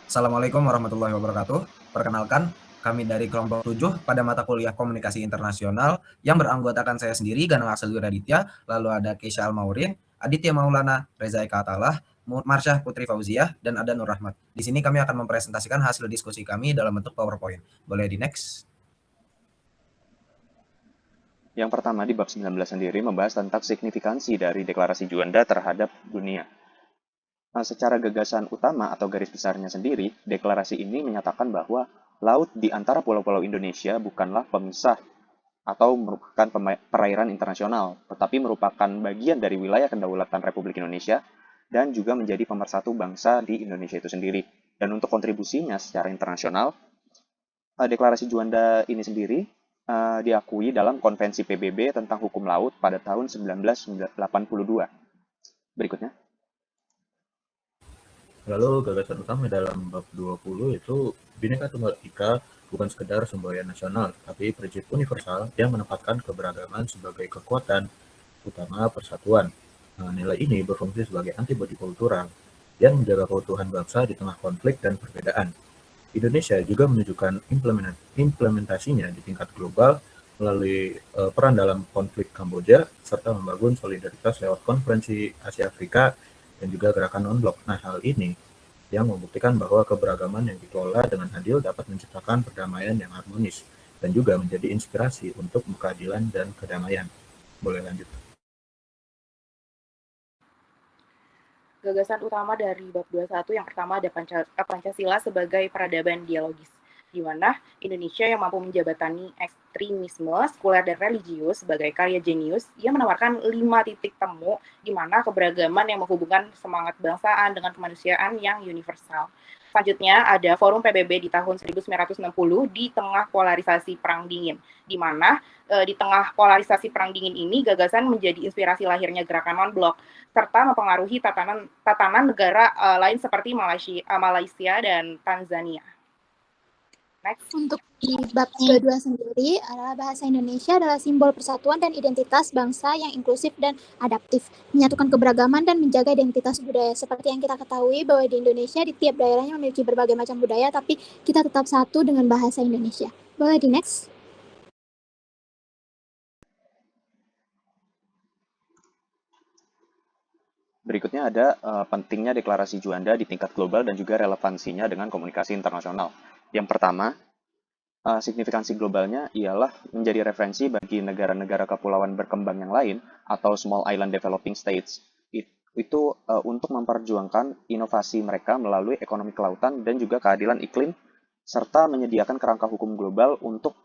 Assalamualaikum warahmatullahi wabarakatuh. Perkenalkan, kami dari kelompok 7 pada mata kuliah Komunikasi Internasional yang beranggotakan saya sendiri, Ganang Axel Wiraditya, lalu ada Keisha Almaurin, Aditya Maulana, Reza Eka Atalah, Marsyah Putri Fauziyah, dan ada Nur Rahmat. Di sini kami akan mempresentasikan hasil diskusi kami dalam bentuk PowerPoint. Boleh di next? Yang pertama di bab 19 sendiri membahas tentang signifikansi dari deklarasi Juanda terhadap dunia. Secara gagasan utama atau garis besarnya sendiri, deklarasi ini menyatakan bahwa laut di antara pulau-pulau Indonesia bukanlah pemisah atau merupakan perairan internasional, tetapi merupakan bagian dari wilayah kedaulatan Republik Indonesia dan juga menjadi pemersatu bangsa di Indonesia itu sendiri. Dan untuk kontribusinya secara internasional, deklarasi Juanda ini sendiri diakui dalam Konvensi PBB tentang Hukum Laut pada tahun 1982. Berikutnya. Lalu gagasan utama dalam bab 20 itu Bhinneka Tunggal Ika bukan sekedar semboyan nasional, tapi prinsip universal yang menempatkan keberagaman sebagai kekuatan utama persatuan. Nilai ini berfungsi sebagai antibodi kultural yang menjaga keutuhan bangsa di tengah konflik dan perbedaan. Indonesia juga menunjukkan implementasinya di tingkat global melalui peran dalam konflik Kamboja serta membangun solidaritas lewat konferensi Asia Afrika dan juga gerakan non-blok. Nah, hal ini yang membuktikan bahwa keberagaman yang dikelola dengan adil dapat menciptakan perdamaian yang harmonis dan juga menjadi inspirasi untuk keadilan dan kedamaian. Boleh lanjut. Gagasan utama dari bab 21 yang pertama ada Pancasila sebagai peradaban dialogis, di mana Indonesia yang mampu menjabatani ekstremisme sekuler dan religius sebagai karya jenius, ia menawarkan 5 titik temu di mana keberagaman yang menghubungkan semangat bangsaan dengan kemanusiaan yang universal. Selanjutnya ada Forum PBB di tahun 1960 di tengah polarisasi Perang Dingin, di mana di tengah polarisasi Perang Dingin ini gagasan menjadi inspirasi lahirnya gerakan non-blok, serta mempengaruhi tatanan negara lain seperti Malaysia dan Tanzania. Next. Untuk di bab 22 sendiri adalah bahasa Indonesia adalah simbol persatuan dan identitas bangsa yang inklusif dan adaptif, menyatukan keberagaman dan menjaga identitas budaya. Seperti yang kita ketahui bahwa di Indonesia di tiap daerahnya memiliki berbagai macam budaya, tapi kita tetap satu dengan bahasa Indonesia. Boleh di next? Berikutnya ada pentingnya deklarasi Juanda di tingkat global dan juga relevansinya dengan komunikasi internasional. Yang pertama, signifikansi globalnya ialah menjadi referensi bagi negara-negara kepulauan berkembang yang lain atau small island developing states itu untuk memperjuangkan inovasi mereka melalui ekonomi kelautan dan juga keadilan iklim serta menyediakan kerangka hukum global untuk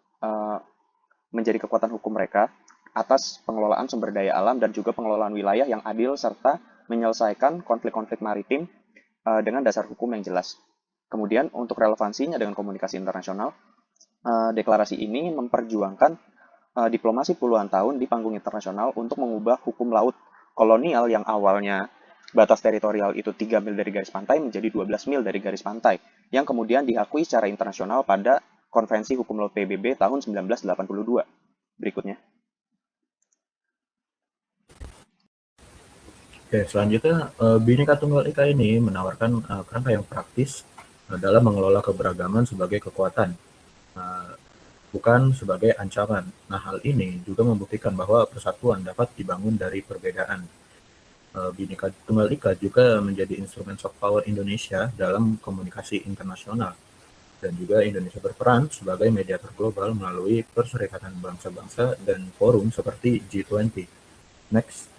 menjadi kekuatan hukum mereka atas pengelolaan sumber daya alam dan juga pengelolaan wilayah yang adil serta menyelesaikan konflik-konflik maritim dengan dasar hukum yang jelas. Kemudian untuk relevansinya dengan komunikasi internasional, deklarasi ini memperjuangkan diplomasi puluhan tahun di panggung internasional untuk mengubah hukum laut kolonial yang awalnya batas teritorial itu 3 mil dari garis pantai menjadi 12 mil dari garis pantai, yang kemudian diakui secara internasional pada Konvensi Hukum Laut PBB tahun 1982. Berikutnya. Oke, selanjutnya Bhinneka Tunggal Ika ini menawarkan kerangka yang praktis dalam mengelola keberagaman sebagai kekuatan, bukan sebagai ancaman. Nah, hal ini juga membuktikan bahwa persatuan dapat dibangun dari perbedaan. Bhinneka Tunggal Ika juga menjadi instrumen soft power Indonesia dalam komunikasi internasional. Dan juga Indonesia berperan sebagai mediator global melalui Perserikatan Bangsa-Bangsa dan forum seperti G20. Next.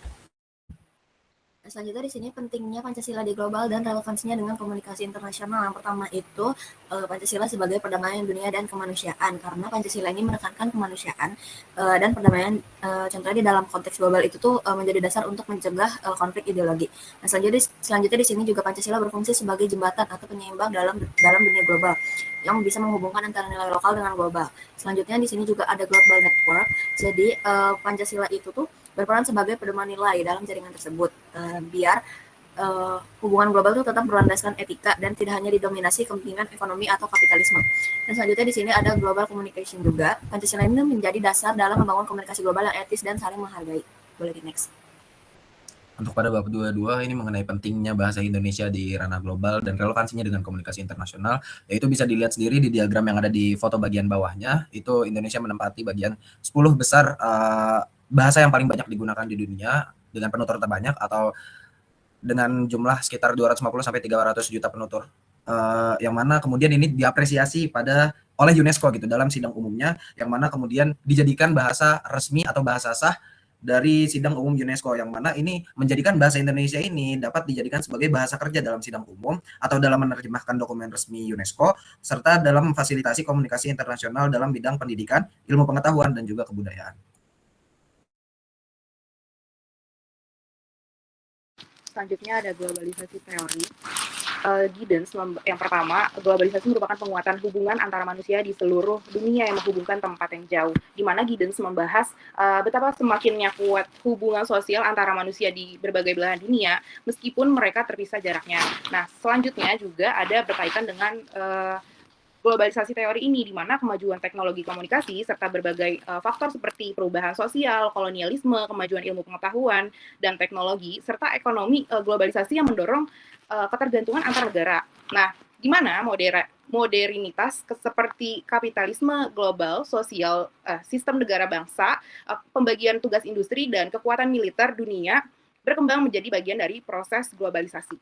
Selanjutnya di sini pentingnya Pancasila di global dan relevansinya dengan komunikasi internasional. Yang pertama itu Pancasila sebagai perdamaian dunia dan kemanusiaan, karena Pancasila ini menekankan kemanusiaan dan perdamaian, contohnya di dalam konteks global itu tuh menjadi dasar untuk mencegah konflik ideologi. Nah, selanjutnya di sini juga Pancasila berfungsi sebagai jembatan atau penyeimbang dalam dunia global yang bisa menghubungkan antara nilai lokal dengan global. Selanjutnya di sini juga ada global network. Jadi Pancasila itu tuh berperan sebagai pedoman nilai dalam jaringan tersebut, biar hubungan global itu tetap berlandaskan etika dan tidak hanya didominasi kepentingan ekonomi atau kapitalisme. Dan selanjutnya di sini ada global communication juga. Pancasila ini menjadi dasar dalam membangun komunikasi global yang etis dan saling menghargai. Boleh di next. Untuk pada bab 22 ini mengenai pentingnya bahasa Indonesia di ranah global dan relevansinya dengan komunikasi internasional, yaitu bisa dilihat sendiri di diagram yang ada di foto bagian bawahnya, itu Indonesia menempati bagian 10 besar bahasa yang paling banyak digunakan di dunia dengan penutur terbanyak atau dengan jumlah sekitar 250 sampai 300 juta penutur. Yang mana kemudian ini diapresiasi oleh UNESCO gitu dalam sidang umumnya, yang mana kemudian dijadikan bahasa resmi atau bahasa sah dari sidang umum UNESCO, yang mana ini menjadikan bahasa Indonesia ini dapat dijadikan sebagai bahasa kerja dalam sidang umum atau dalam menerjemahkan dokumen resmi UNESCO, serta dalam memfasilitasi komunikasi internasional dalam bidang pendidikan, ilmu pengetahuan, dan juga kebudayaan. Selanjutnya ada globalisasi teori. Giddens yang pertama, globalisasi merupakan penguatan hubungan antara manusia di seluruh dunia yang menghubungkan tempat yang jauh. Di mana Giddens membahas betapa semakinnya kuat hubungan sosial antara manusia di berbagai belahan dunia, meskipun mereka terpisah jaraknya. Nah, selanjutnya juga ada berkaitan dengan globalisasi teori ini, di mana kemajuan teknologi komunikasi serta berbagai faktor seperti perubahan sosial, kolonialisme, kemajuan ilmu pengetahuan dan teknologi, serta ekonomi globalisasi yang mendorong ketergantungan antar negara. Nah, di mana modernitas seperti kapitalisme global, sosial, sistem negara bangsa, pembagian tugas industri, dan kekuatan militer dunia berkembang menjadi bagian dari proses globalisasi.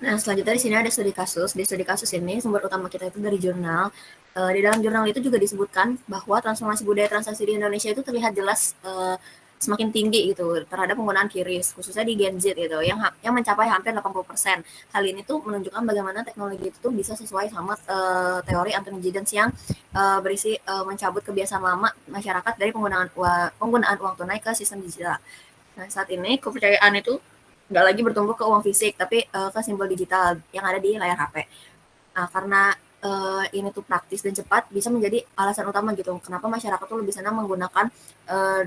Nah, selanjutnya di sini ada studi kasus. Di studi kasus ini sumber utama kita itu dari jurnal. Di dalam jurnal itu juga disebutkan bahwa transformasi budaya transaksi di Indonesia itu terlihat jelas semakin tinggi gitu terhadap penggunaan QRIS, khususnya di Gen Z gitu, yang mencapai hampir 80%. Hal ini tuh menunjukkan bagaimana teknologi itu bisa sesuai sama teori Anthony Giddens yang berisi mencabut kebiasaan lama masyarakat dari penggunaan uang tunai ke sistem digital. Nah, saat ini kepercayaan itu nggak lagi bertumbuh ke uang fisik, tapi ke simbol digital yang ada di layar HP. Nah, karena ini tuh praktis dan cepat, bisa menjadi alasan utama gitu, kenapa masyarakat tuh lebih senang menggunakan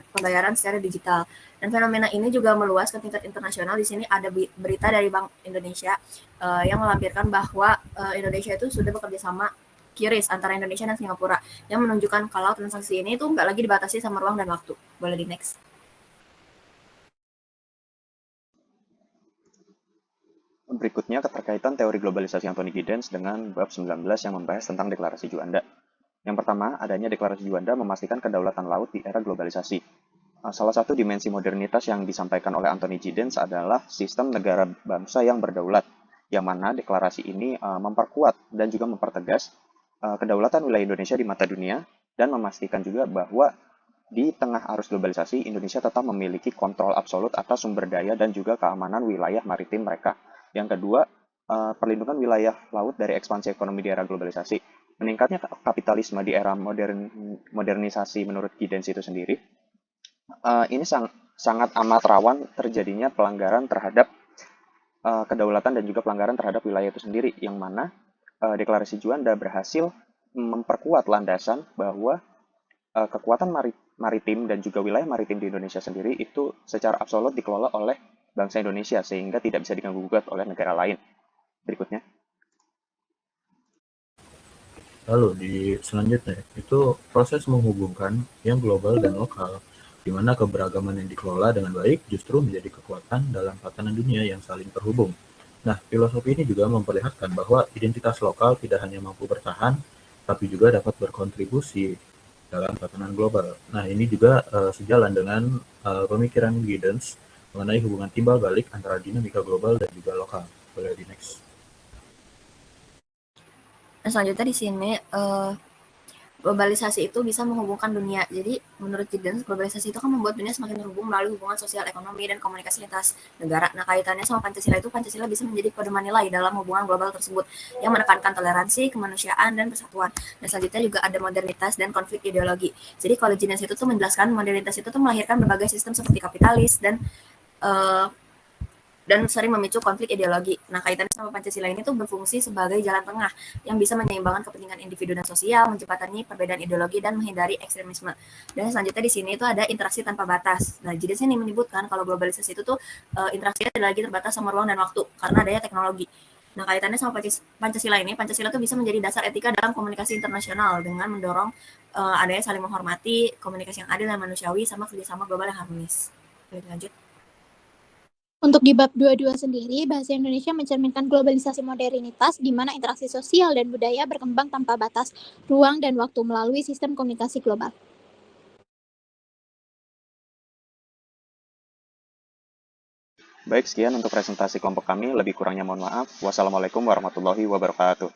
pembayaran secara digital. Dan fenomena ini juga meluas ke tingkat internasional. Di sini ada berita dari Bank Indonesia yang melampirkan bahwa Indonesia itu sudah bekerja sama QRIS antara Indonesia dan Singapura, yang menunjukkan kalau transaksi ini tuh nggak lagi dibatasi sama ruang dan waktu. Boleh di next. Berikutnya keterkaitan teori globalisasi Anthony Giddens dengan bab 19 yang membahas tentang deklarasi Juanda. Yang pertama, adanya deklarasi Juanda memastikan kedaulatan laut di era globalisasi. Salah satu dimensi modernitas yang disampaikan oleh Anthony Giddens adalah sistem negara bangsa yang berdaulat, yang mana deklarasi ini memperkuat dan juga mempertegas kedaulatan wilayah Indonesia di mata dunia, dan memastikan juga bahwa di tengah arus globalisasi, Indonesia tetap memiliki kontrol absolut atas sumber daya dan juga keamanan wilayah maritim mereka. Yang kedua, perlindungan wilayah laut dari ekspansi ekonomi di era globalisasi. Meningkatnya kapitalisme di era modernisasi menurut Giddens itu sendiri, ini sangat amat rawan terjadinya pelanggaran terhadap kedaulatan dan juga pelanggaran terhadap wilayah itu sendiri, yang mana deklarasi Juanda berhasil memperkuat landasan bahwa kekuatan maritim dan juga wilayah maritim di Indonesia sendiri itu secara absolut dikelola oleh bangsa Indonesia, sehingga tidak bisa diganggu-gugat oleh negara lain. Berikutnya. Lalu di selanjutnya itu proses menghubungkan yang global dan lokal, di mana keberagaman yang dikelola dengan baik justru menjadi kekuatan dalam tatanan dunia yang saling terhubung. Nah, filosofi ini juga memperlihatkan bahwa identitas lokal tidak hanya mampu bertahan, tapi juga dapat berkontribusi dalam tatanan global. Nah, ini juga sejalan dengan pemikiran Giddens mengenai hubungan timbal balik antara dinamika global dan juga lokal. Boleh di next. Nah, selanjutnya di sini globalisasi itu bisa menghubungkan dunia. Jadi menurut Giddens, globalisasi itu kan membuat dunia semakin terhubung melalui hubungan sosial, ekonomi, dan komunikasi lintas negara. Nah, kaitannya sama Pancasila itu, Pancasila bisa menjadi pedoman nilai dalam hubungan global tersebut yang menekankan toleransi, kemanusiaan, dan persatuan. Dan selanjutnya juga ada modernitas dan konflik ideologi. Jadi kalau Giddens itu tuh menjelaskan modernitas itu tuh melahirkan berbagai sistem seperti kapitalis dan sering memicu konflik ideologi. Nah, kaitannya sama Pancasila ini tuh berfungsi sebagai jalan tengah yang bisa menyeimbangkan kepentingan individu dan sosial, menjembatani perbedaan ideologi, dan menghindari ekstremisme. Dan selanjutnya di sini itu ada interaksi tanpa batas. Nah, jadi sini menyebutkan kalau globalisasi itu tuh interaksinya tidak lagi terbatas sama ruang dan waktu karena adanya teknologi. Nah, kaitannya sama Pancasila ini, Pancasila itu bisa menjadi dasar etika dalam komunikasi internasional dengan mendorong adanya saling menghormati, komunikasi yang adil dan manusiawi, sama kerjasama global yang harmonis. Oke, lanjut. Untuk di bab 22 sendiri, bahasa Indonesia mencerminkan globalisasi modernitas di mana interaksi sosial dan budaya berkembang tanpa batas, ruang, dan waktu melalui sistem komunikasi global. Baik, sekian untuk presentasi kelompok kami. Lebih kurangnya mohon maaf. Wassalamualaikum warahmatullahi wabarakatuh.